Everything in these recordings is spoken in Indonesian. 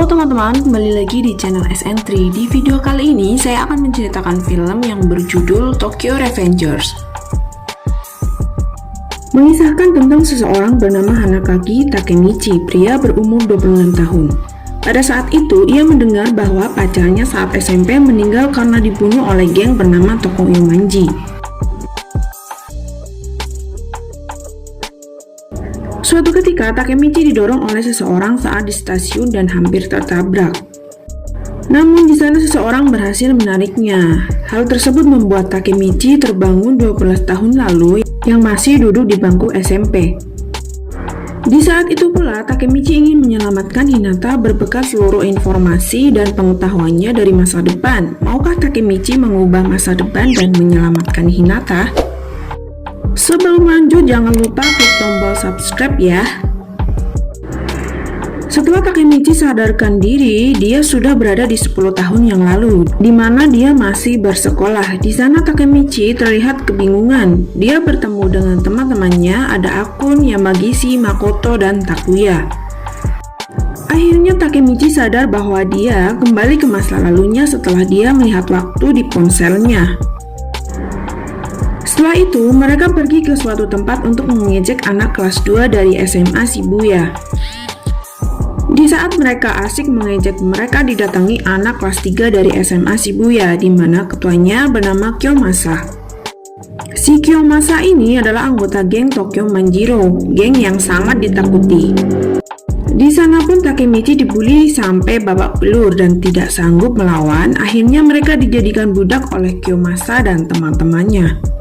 Halo teman-teman, kembali lagi di channel SN3. Di video kali ini saya akan menceritakan film yang berjudul Tokyo Revengers. Mengisahkan tentang seseorang bernama Hanakaki Takemichi, pria berumur 26 tahun. Pada saat itu, ia mendengar bahwa pacarnya saat SMP meninggal karena dibunuh oleh geng bernama Tokyo Manji. Suatu ketika, Takemichi didorong oleh seseorang saat di stasiun dan hampir tertabrak. Namun di sana seseorang berhasil menariknya. Hal tersebut membuat Takemichi terbangun 12 tahun lalu yang masih duduk di bangku SMP. Di saat itu pula, Takemichi ingin menyelamatkan Hinata berbekal seluruh informasi dan pengetahuannya dari masa depan. Maukah Takemichi mengubah masa depan dan menyelamatkan Hinata? Sebelum lanjut, jangan lupa klik tombol subscribe ya. Setelah Takemichi sadarkan diri, dia sudah berada di 10 tahun yang lalu, di mana dia masih bersekolah. Di sana Takemichi terlihat kebingungan. Dia bertemu dengan teman-temannya, ada Akun, Yamagishi, Makoto, dan Takuya. Akhirnya Takemichi sadar bahwa dia kembali ke masa lalunya setelah dia melihat waktu di ponselnya. Setelah itu, mereka pergi ke suatu tempat untuk mengejek anak kelas 2 dari SMA Shibuya. Di saat mereka asik mengejek, mereka didatangi anak kelas 3 dari SMA Shibuya, di mana ketuanya bernama Kiyomasa. Si Kiyomasa ini adalah anggota geng Tokyo Manjiro, geng yang sangat ditakuti. Di sana pun Takemichi dibully sampai babak belur dan tidak sanggup melawan. Akhirnya mereka dijadikan budak oleh Kiyomasa dan teman-temannya.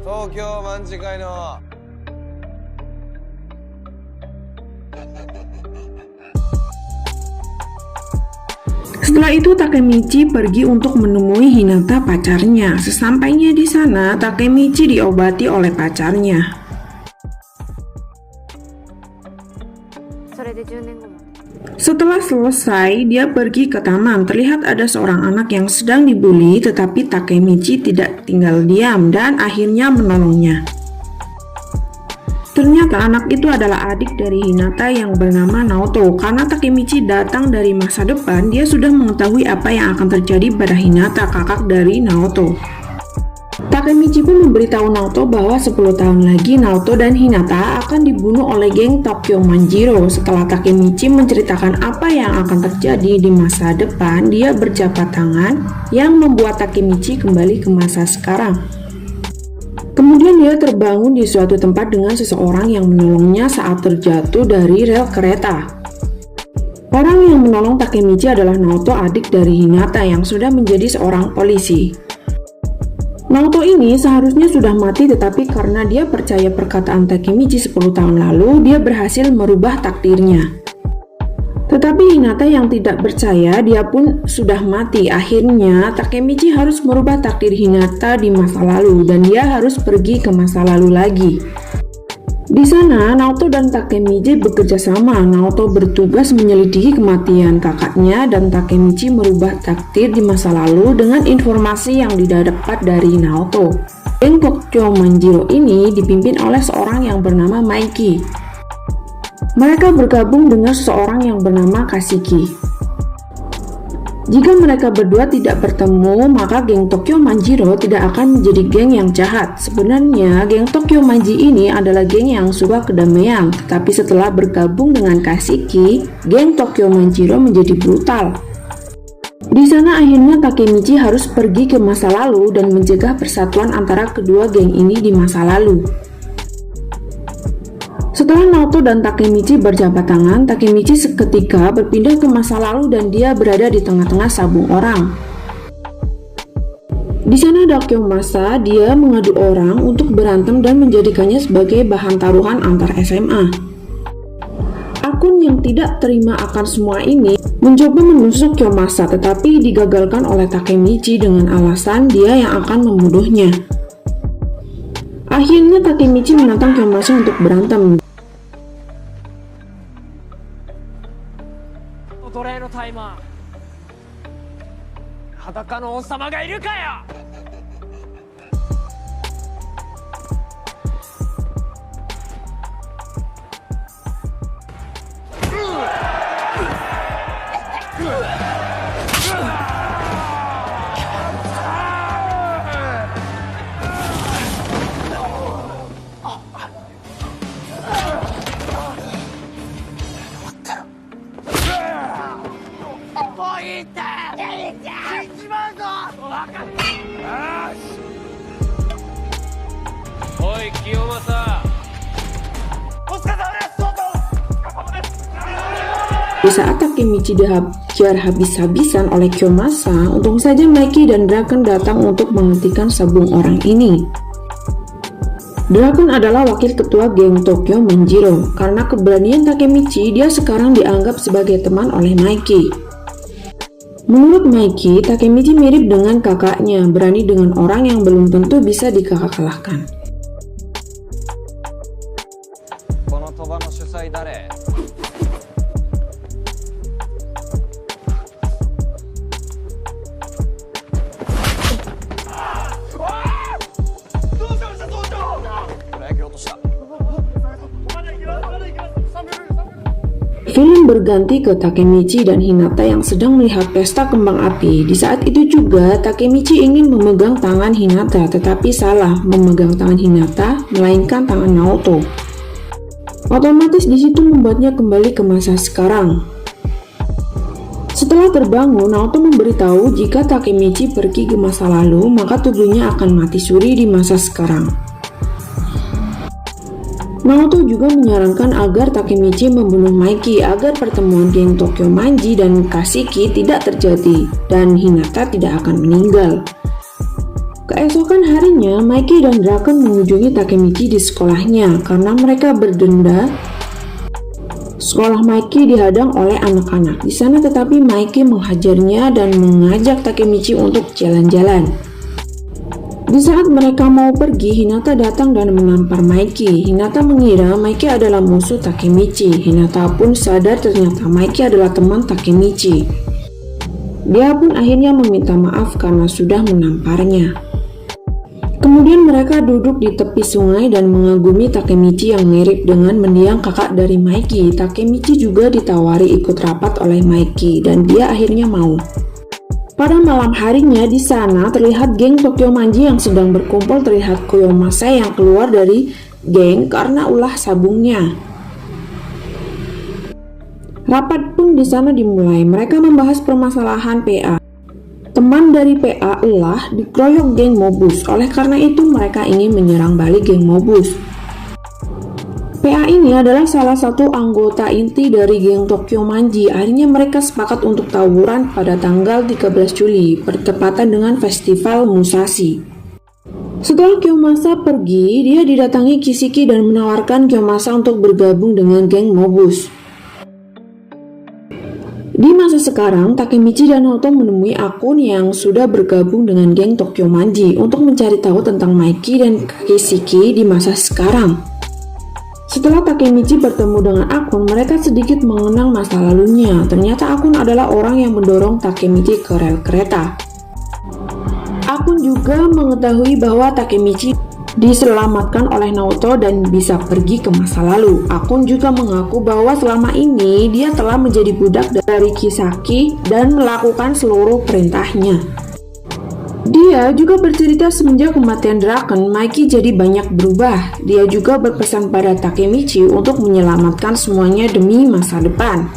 Tokyo Manji kai no. Setelah itu Takemichi pergi untuk menemui Hinata pacarnya. Sesampainya di sana, Takemichi diobati oleh pacarnya. Setelah selesai, dia pergi ke taman. Terlihat ada seorang anak yang sedang dibully, tetapi Takemichi tidak tinggal diam dan akhirnya menolongnya. Ternyata anak itu adalah adik dari Hinata yang bernama Naoto. Karena Takemichi datang dari masa depan, dia sudah mengetahui apa yang akan terjadi pada Hinata, kakak dari Naoto. Takemichi pun memberitahu Naoto bahwa 10 tahun lagi Naoto dan Hinata akan dibunuh oleh geng Tokyo Manjiro. Setelah Takemichi menceritakan apa yang akan terjadi di masa depan, dia berjabat tangan yang membuat Takemichi kembali ke masa sekarang. Kemudian dia terbangun di suatu tempat dengan seseorang yang menolongnya saat terjatuh dari rel kereta. Orang yang menolong Takemichi adalah Naoto, adik dari Hinata yang sudah menjadi seorang polisi. Naoto ini seharusnya sudah mati, tetapi karena dia percaya perkataan Takemichi 10 tahun lalu, dia berhasil merubah takdirnya. Tetapi Hinata yang tidak percaya, dia pun sudah mati. Akhirnya Takemichi harus merubah takdir Hinata di masa lalu dan dia harus pergi ke masa lalu lagi. Di sana, Naoto dan Takemichi bekerja sama. Naoto bertugas menyelidiki kematian kakaknya dan Takemichi merubah takdir di masa lalu dengan informasi yang didapat dari Naoto. Geng Tokyo Manjiro ini dipimpin oleh seorang yang bernama Maiki. Mereka bergabung dengan seseorang yang bernama Kashiki. Jika mereka berdua tidak bertemu, maka geng Tokyo Manjiro tidak akan menjadi geng yang jahat. Sebenarnya, geng Tokyo Manji ini adalah geng yang suka kedamaian, tetapi setelah bergabung dengan Kashiki, geng Tokyo Manjiro menjadi brutal. Di sana akhirnya Takemichi harus pergi ke masa lalu dan mencegah persatuan antara kedua geng ini di masa lalu. Setelah Naoto dan Takemichi berjabat tangan, Takemichi seketika berpindah ke masa lalu dan dia berada di tengah-tengah sabung orang. Di sana ada Kiyomasa, dia mengadu orang untuk berantem dan menjadikannya sebagai bahan taruhan antar SMA. Akun yang tidak terima akan semua ini mencoba menusuk Kiyomasa, tetapi digagalkan oleh Takemichi dengan alasan dia yang akan membunuhnya. Akhirnya Takemichi menantang Kiyomasa untuk berantem. 奴隷のタイマー、裸の王様がいるかよ。おい清正、お疲れ様です。 Di saat Takemichi dihajar habis-habisan oleh Kiyomasa, untung saja Mikey dan Draken datang untuk menghentikan sabung orang ini. Draken adalah wakil ketua geng Tokyo Manjiro. Karena keberanian Takemichi, dia sekarang dianggap sebagai teman oleh Mikey. Menurut Mikey, Takemichi mirip dengan kakaknya, berani dengan orang yang belum tentu bisa dikalahkan. この賭場の主催誰？ Film berganti ke Takemichi dan Hinata yang sedang melihat pesta kembang api. Di saat itu juga Takemichi ingin memegang tangan Hinata, tetapi salah memegang tangan Hinata, melainkan tangan Naoto. Otomatis di situ membuatnya kembali ke masa sekarang. Setelah terbangun, Naoto memberitahu jika Takemichi pergi ke masa lalu, maka tubuhnya akan mati suri di masa sekarang. Naoto juga menyarankan agar Takemichi membunuh Mikey agar pertemuan geng Tokyo Manji dan Kaseki tidak terjadi dan Hinata tidak akan meninggal. Keesokan harinya, Mikey dan Draken mengunjungi Takemichi di sekolahnya karena mereka berdenda. Sekolah Mikey dihadang oleh anak-anak di sana, tetapi Mikey menghajarnya dan mengajak Takemichi untuk jalan-jalan. Di saat mereka mau pergi, Hinata datang dan menampar Mikey. Hinata mengira Mikey adalah musuh Takemichi. Hinata pun sadar ternyata Mikey adalah teman Takemichi. Dia pun akhirnya meminta maaf karena sudah menamparnya. Kemudian mereka duduk di tepi sungai dan mengagumi Takemichi yang mirip dengan mendiang kakak dari Mikey. Takemichi juga ditawari ikut rapat oleh Mikey dan dia akhirnya mau. Pada malam harinya di sana terlihat geng Tokyo Manji yang sedang berkumpul. Terlihat Kiyomasa yang keluar dari geng karena ulah sabungnya. Rapat pun di sana dimulai. Mereka membahas permasalahan PA. Teman dari PA Elah dikeroyok geng Mobus. Oleh karena itu mereka ingin menyerang balik geng Mobus. PA ini adalah salah satu anggota inti dari geng Tokyo Manji. Akhirnya mereka sepakat untuk tawuran pada tanggal 13 Juli, bertepatan dengan festival Musashi. Setelah Kiyomasa pergi, dia didatangi Kiseki dan menawarkan Kiyomasa untuk bergabung dengan geng Mobus. Di masa sekarang, Takemichi dan Naoto menemui akun yang sudah bergabung dengan geng Tokyo Manji untuk mencari tahu tentang Mikey dan Kiseki di masa sekarang. Setelah Takemichi bertemu dengan akun, mereka sedikit mengenal masa lalunya. Ternyata akun adalah orang yang mendorong Takemichi ke rel kereta. Akun juga mengetahui bahwa Takemichi diselamatkan oleh Naoto dan bisa pergi ke masa lalu. Akun juga mengaku bahwa selama ini dia telah menjadi budak dari Kisaki dan melakukan seluruh perintahnya. Dia juga bercerita semenjak kematian Draken, Mikey jadi banyak berubah. Dia juga berpesan pada Takemichi untuk menyelamatkan semuanya demi masa depan.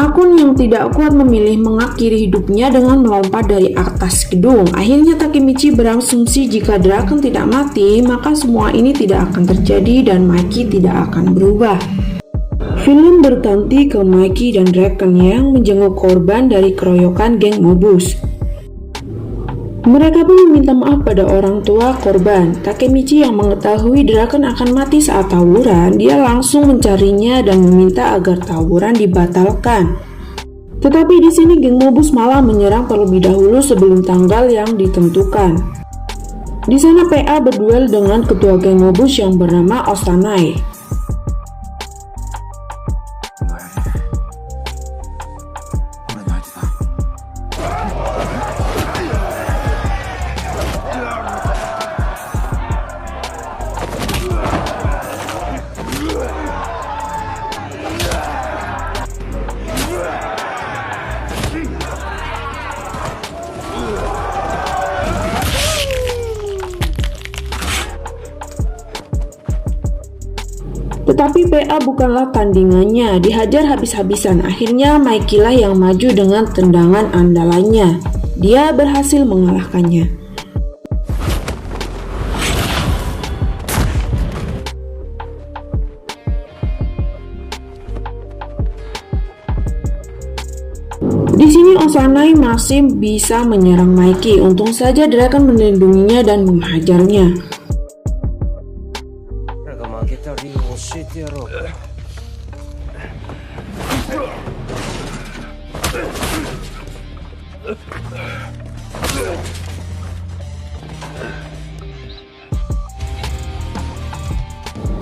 Akun yang tidak kuat memilih mengakhiri hidupnya dengan melompat dari atas gedung. Akhirnya Takemichi berasumsi jika Draken tidak mati, maka semua ini tidak akan terjadi dan Mikey tidak akan berubah. Film berganti ke Mikey dan Draken yang menjenguk korban dari keroyokan geng Mobus. Mereka pun meminta maaf pada orang tua korban. Takemichi yang mengetahui Draken akan mati saat tawuran, dia langsung mencarinya dan meminta agar tawuran dibatalkan. Tetapi di sini geng Mobus malah menyerang terlebih dahulu sebelum tanggal yang ditentukan. Di sana PA berduel dengan ketua geng Mobus yang bernama Osanai. Tetapi PA bukanlah tandingannya, dihajar habis-habisan. Akhirnya Mikey lah yang maju dengan tendangan andalannya. Dia berhasil mengalahkannya. Di sini Osanai masih bisa menyerang Mikey. Untung saja Draken melindunginya dan menghajarnya. 俺が負けた理由を教えてやろうか。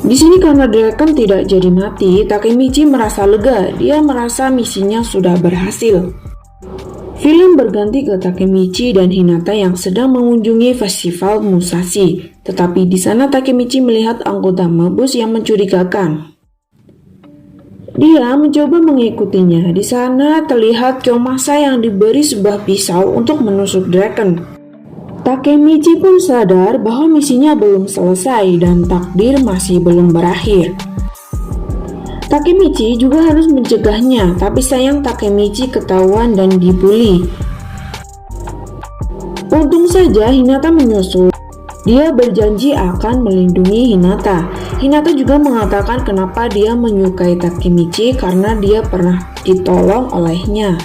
Di sini karena Draken tidak jadi mati, Takemichi merasa lega. Dia merasa misinya sudah berhasil. Film berganti ke Takemichi dan Hinata yang sedang mengunjungi festival Musashi. Tetapi di sana Takemichi melihat anggota Mobus yang mencurigakan. Dia mencoba mengikutinya. Di sana terlihat Kiyomasa yang diberi sebuah pisau untuk menusuk Draken. Takemichi pun sadar bahwa misinya belum selesai dan takdir masih belum berakhir. Takemichi juga harus mencegahnya, tapi sayang Takemichi ketahuan dan dibully. Untung saja Hinata menyusul. Dia berjanji akan melindungi Hinata. Hinata juga mengatakan kenapa dia menyukai Takemichi karena dia pernah ditolong olehnya.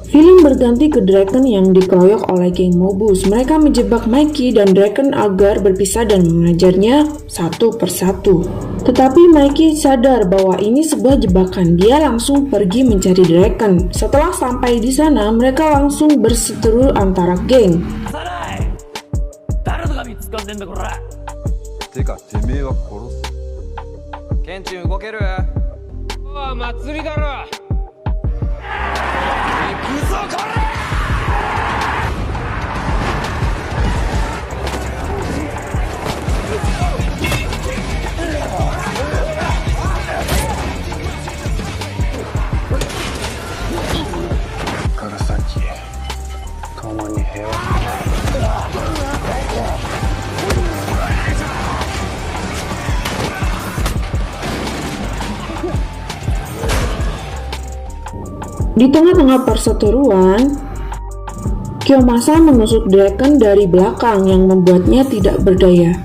Film berganti ke Draken yang dikeroyok oleh geng Mobus. Mereka menjebak Mikey dan Draken agar berpisah dan mengajarnya satu persatu. Tetapi Mikey sadar bahwa ini sebuah jebakan. Dia langsung pergi mencari Draken. Setelah sampai di sana, mereka langsung berseteru antara geng. 誰のが見つかんでんだこら。てかてめえは殺す。ケンチン動ける？ああ祭りだろ。行くぞこれ！から先共に平和。 Di tengah-tengah perseteruan, Kiyomasa menusuk Draken dari belakang yang membuatnya tidak berdaya.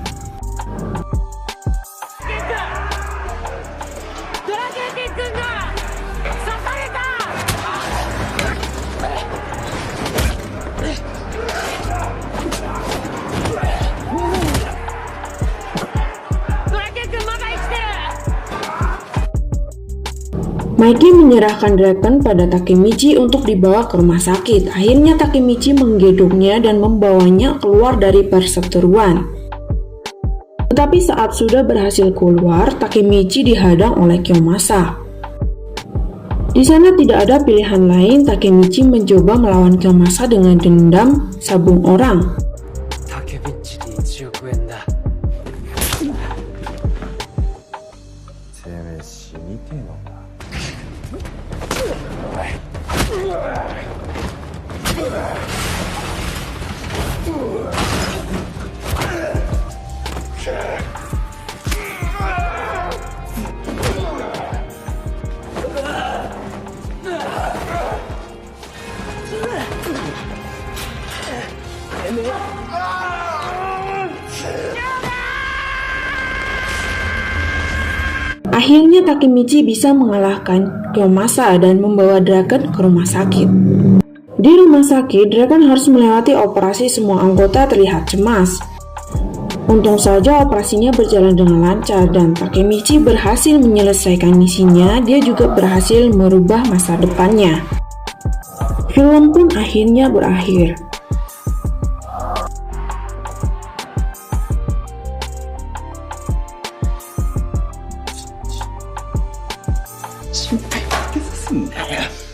Mikey menyerahkan Draken pada Takemichi untuk dibawa ke rumah sakit. Akhirnya Takemichi menggedoknya dan membawanya keluar dari perseteruan. Tetapi saat sudah berhasil keluar, Takemichi dihadang oleh Kiyomasa. Di sana tidak ada pilihan lain. Takemichi mencoba melawan Kiyomasa dengan dendam sabung orang. タケビッチで1億円だ。てめえ死にてえのか。 Akhirnya Takemichi bisa mengalahkan Kiyomasa dan membawa Draken ke rumah sakit. Di rumah sakit, Draken harus melewati operasi. Semua anggota terlihat cemas. Untung saja operasinya berjalan dengan lancar dan Takemichi berhasil menyelesaikan misinya. Dia juga berhasil merubah masa depannya. Film pun akhirnya berakhir. Sampai pakai sesuatu.